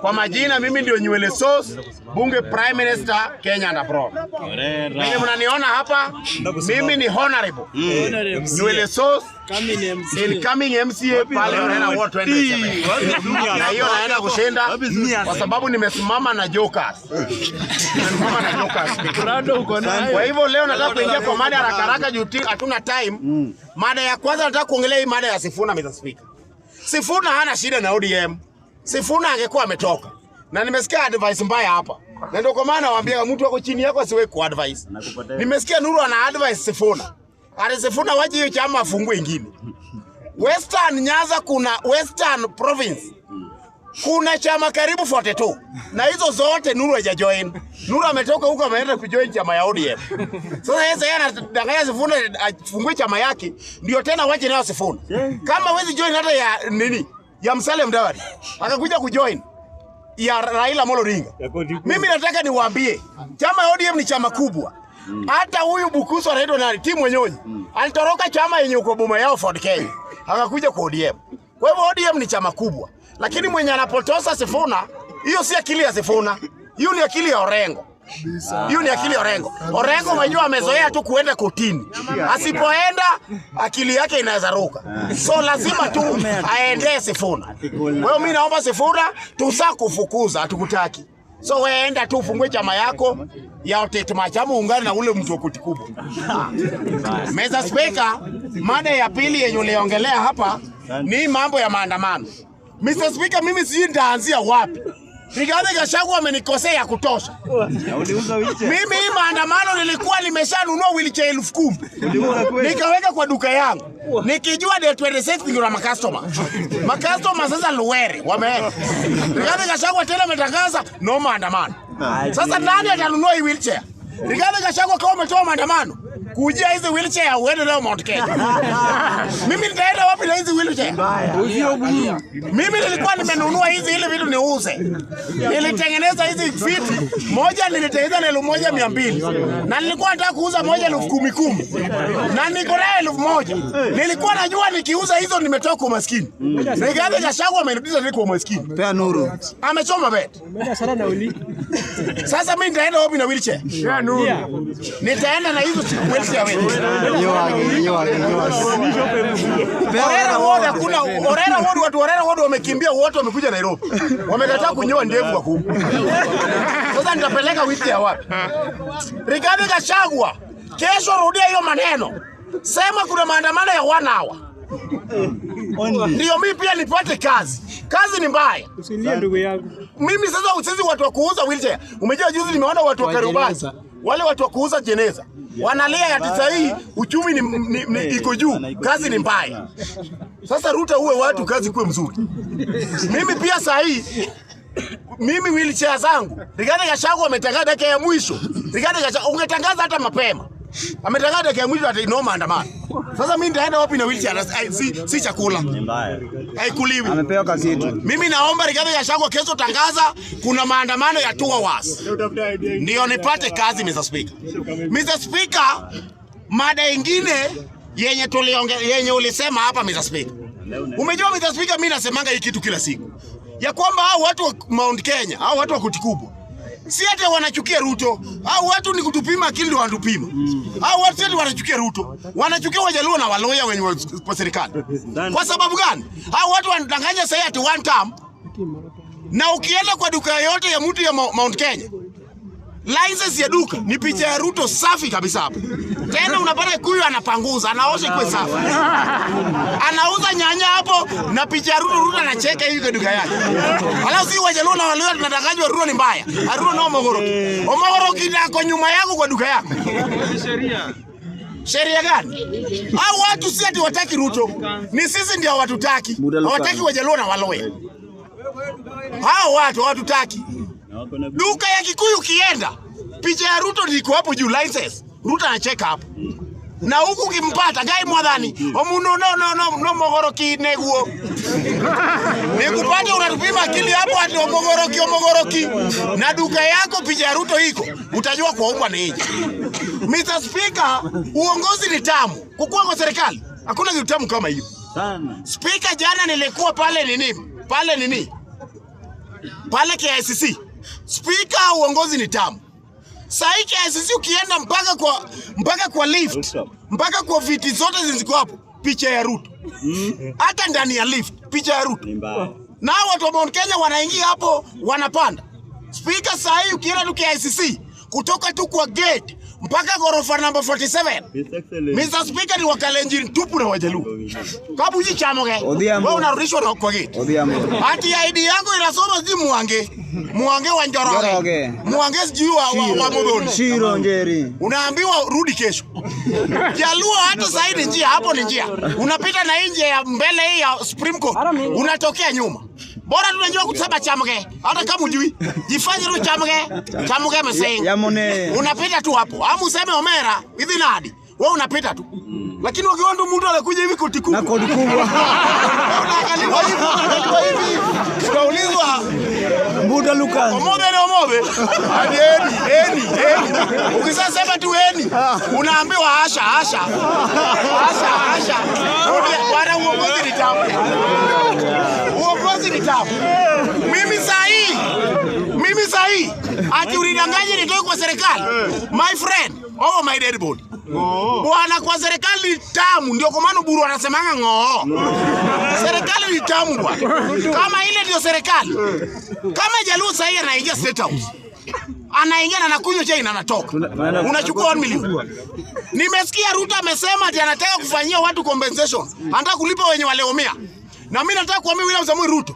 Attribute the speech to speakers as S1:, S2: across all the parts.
S1: Kwa majina mimi ndio Nywele Sauce, bunge Prime Minister Kenya and abroad. Mimi mnaniona hapa, mimi ni honorable Nywele Sauce, incoming MCA pale Orena Ward 27. Na hiyo naenda kushinda kwa sababu nimesimama na jokers. Nimesimama na jokers. Kwa hivyo leo nataka kuingia kwa mada haraka haraka juu hatuna time. Mada ya kwanza nataka kuongelea hii mada ya Sifuna, Mr. Speaker. Sifuna hana shida na ODM. Sifuna angekuwa ametoka. Na nimesikia advice mbaya hapa. Na ndio kwa maana nawaambia mtu wako chini yako asiwe ku advice. Nimesikia Nuru ana advice Sifuna. Sifuna waje hiyo chama afungue ingine. Western Nyanza kuna Western Province. Kuna chama karibu 42. Na hizo zote Nuru hajajoin. Nuru ametoka huko ameenda kujoin chama ya ODM. Sasa yeye anadanganya Sifuna afungue chama yake ndio tena waje nayo Sifuna. Kama wezi join hata ya nini? Ya Musalia Mudavadi akakuja kujoin ya Raila Amolo Odinga. Mimi nataka niwaambie chama ya ODM ni chama kubwa. Hata huyu Bukusu anaitwa nani? Timu Wenyonyi. Alitoroka chama yenye uko boma yao Ford Kenya. Akakuja kwa ODM. Kwa hivyo ODM ni chama kubwa. Lakini mwenye anapotosa Sifuna, hiyo si akili ya Sifuna. Hiyo ni akili ya Orengo. Hiyo ni akili ya Orengo. Orengo mwenyewe amezoea tu kuenda kotini. Asipoenda akili yake inaweza ruka. So lazima tu aendee Sifuna. Wewe mimi naomba Sifuna kufukuza hatukutaki. So weenda tu ufungue chama yako ya Otetema chama ungane na ule mtu wakati kubwa. Mr. Speaker, mada ya pili yenye uliongelea hapa ni mambo ya maandamano. Mr. Speaker, mimi sijui nitaanzia wapi. Rigathi Gachagua amenikosea ya kutosha. Mimi hii maandamano nilikuwa nimeshanunua wheelchair 10,000. Nikaweka kwa duka yangu. Nikijua the 26 ndio na makastoma. Makastoma sasa Luwere wameweka. Rigathi Gachagua tena ametangaza no maandamano. Sasa nani atanunua hii wheelchair? Rigathi Gachagua kama umetoa maandamano, kujia hizi wheelchair uende leo Mount Kenya. Mimi nitaenda wapi na hizi wheelchair? Mimi nilikuwa nimenunua hizi ili vitu niuze. Nilitengeneza hizi viti, moja nilitengeneza na 1,200. Na nilikuwa nataka kuuza moja 10,000. Na niko na 1,000. Nilikuwa najua nikiuza hizo nimetoka kwa maskini. Rigathi Gachagua amenirudisha niko kwa maskini. Pea Nuru. Amechoma bet. Sasa mimi nitaenda wapi na wheelchair? Pea Nuru. Nitaenda na hizo wheelchair wewe. Orera Ward wamekimbia wote wamekuja Nairobi. Wamekataa kunyoa ndevu kwa kuku. Sasa nitapeleka wheelchair wapi? Rigathi Gachagua, kesho rudia hiyo maneno. Sema kuna maandamano ya 1 hour. Ndio mimi pia nipate kazi. Kazi ni mbaya. Usilie ndugu yangu. Mimi sasa sisi watu wa kuuza wheelchair. Umejua juzi nimeona watu wa Karubani. Wale watu wa kuuza jeneza. Wanalia ati sasa hii uchumi ni iko juu. Kazi ni mbaya. Sasa Ruto uwe watu kazi kuwe mzuri. Mimi pia sasa hii mimi wheelchair zangu. Rigathi Gachagua ametangaza dakika ya mwisho. Rigathi Gachagua ungetangaza hata mapema. Ametangaza dakika ya mwisho ati no maandamano. Sasa mimi nitaenda wapi na wheelchair? Si chakula. Haikuliwi. Amepewa kazi yetu. Mimi naomba Rigathi Gachagua kesho tangaza kuna maandamano ya 2 hours. Ndio nipate kazi Mr. Speaker. Mr. Speaker, mada nyingine yenye ulisema hapa Mr. Speaker. Umejua Mr. Speaker, mimi nasemanga hii kitu kila siku. Ya kwamba hao watu wa Mount Kenya, hao watu wa Kutikubwa, si hata wanachukia Ruto. Hao watu ni kutupima akili ndio wanatupima. Hao watu sio wanachukia Ruto. Wanachukia Wajaluo na Waloya wenye wa serikali. Kwa sababu gani? Hao watu wanadanganya sasa ati 1 term. Na ukienda kwa duka yote ya mtu ya Mount Kenya, license ya duka ni picha ya Ruto safi kabisa hapo. Tena unapata kuyu anapanguza, anaosha kwa safi. Anauza nyanya hapo na picha ya Ruto anacheka hiyo duka yake. Alafu si Wajaluo na Waloya tunadanganywa Ruto ni mbaya. Ruto na Omogoroki. Omogoroki ndio nyuma yako kwa duka yako. Sheria gani? Hao watu si ati wataki Ruto. Ni sisi ndio watutaki. Hawataki Wajaluo na Waloya. Hao watu hawatutaki. Duka ya Kikuyu kienda, picha ya Ruto liko hapo juu license. Ruto anacheka hapo. Na huku kimpata gai mwadhani, omuno no Mogoroki neguo. Nikupata unatupima akili hapo ati Mogoroki. Na duka yako picha ya Ruto iko, utajua kwa umba ni nje. Mr. Speaker, uongozi ni tamu. Kukua kwa serikali, hakuna kitu tamu kama hiyo. Speaker, jana nilikuwa pale nini? pale KICC. Speaker, uongozi ni tamu. Sahi KICC ukienda mpaka kwa lift, mpaka kwa viti zote ziko hapo, picha ya Ruto. Hata ndani ya lift, picha ya Ruto. Na watu wa Mount Kenya wanaingia hapo, wanapanda. Speaker, sahi ukienda tu KICC, kutoka tu kwa gate mpaka ghorofa number 47. Mr. Speaker, ni Wakalenjin tupu na Wajaluo. Kabuji Chamoge. Wewe unarudishwa na kwa gate. Hati ID yangu inasoma sijui Mwange wa Njoroge. Mwange sijui wa Modoni.
S2: Shiro Njeri.
S1: Unaambiwa rudi kesho. Jaluo hata zaidi njia hapo ni njia. Unapita na nje ya mbele hii ya Supreme Court. Unatokea nyuma. Bora tunajua kusema Chamoge. Hata kama hujui, jifanye tu Chamoge msei. Unapita tu hapo. Amu useme Omera hivi nadi. Wewe unapita tu. Lakini ukiona mtu anakuja hivi koti kubwa.
S2: Na koti kubwa.
S1: Unaangaliwa hivi. Tunaulizwa
S2: Mbuda Lucas.
S1: Omobe. Hadi eni. Ukisema tu eni, unaambiwa asha. Bwana uongozi ni tamu. Uongozi ni tamu. Mimi sahi ati unidanganye nitoke kwa serikali. My friend, my dead body. Bwana, kwa serikali ni tamu, ndio kwa maana Buru anasemanga ng'oo. Serikali ni tamu bwana. Kama ile ndio serikali. Kama Jaluo sahi anaingia State House, anaingia na anakunywa chai na anatoka, unachukua 1 million. Nimesikia Ruto amesema ati anataka kufanyia watu compensation, anataka kulipa wenye waleumia. Na mimi nataka kuambia William Samoei Ruto,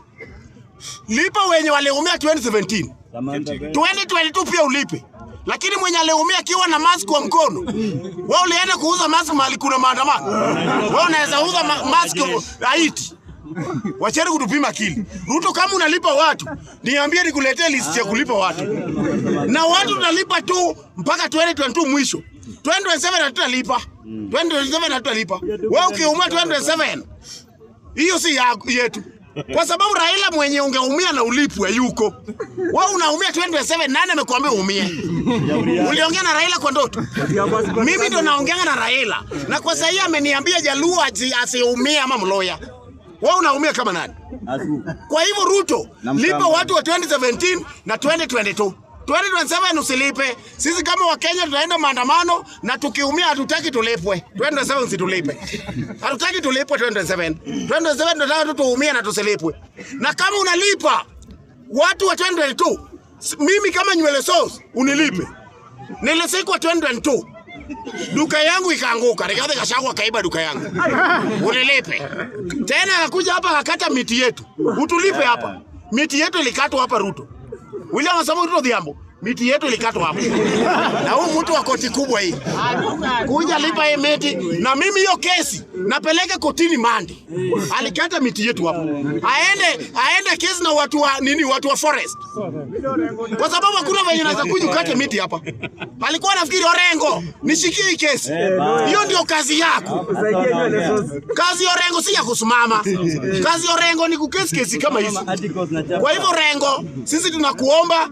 S1: lipa wenye waleumia 2017. 2022 pia ulipe. Lakini mwenye aleumia akiwa na mask kwa mkono, wewe ulienda kuuza mask mahali kuna maandamano. Wewe unaweza uza mask Haiti. Wacheni kutupima akili. Ruto, kama unalipa watu, niambie nikuletee list ya kulipa watu. Na watu tunalipa tu mpaka 2022 mwisho. 2027 hatutalipa. 2027 hatutalipa. Wewe ukiumia 2027, hiyo si yetu. Kwa sababu Raila mwenye ungeumia na ulipwe yuko. Wewe unaumia 2027, nani amekuambia uumie? Uliongea na Raila kwa ndoto? Mimi ndo naongea na Raila. Na kwa sasa ameniambia Jaluo asiumie ama Mloya. Wewe unaumia kama nani? Kwa hivyo Ruto, lipa watu wa 2017 na 2022. 2027 usilipe. Sisi kama Wakenya tunaenda maandamano na tukiumia hatutaki tulipwe. 2027 usitulipe. Hatutaki tulipwe 2027. 2027 tunataka tuumie na tusilipwe. Na kama unalipa watu wa 2022, mimi kama Nywele Sauce unilipe. Nilisikwa 2022. Duka yangu ikaanguka, Rigathi Gachagua kaiba duka yangu. Unilipe. Tena akakuja hapa akakata miti yetu. Utulipe hapa. Miti yetu ilikatwa hapa Ruto. William Samoei Ruto Odhiambo, miti yetu ilikatwa hapo. Na huyu mtu wa koti kubwa hii kuja lipa hii miti, na mimi hiyo kesi napeleka kotini Mande. Alikata miti yetu hapo. Aende kesi na watu wa forest. Kwa sababu hakuna venye naweza kuja ukate miti hapa. Alikuwa anafikiri Orengo, nishikie hii kesi. Hiyo ndio kazi yako. Kazi ya Orengo si ya kusimama. Kazi ya Orengo ni kukesi kesi kama hizi. Kwa hivyo Orengo, sisi tunakuomba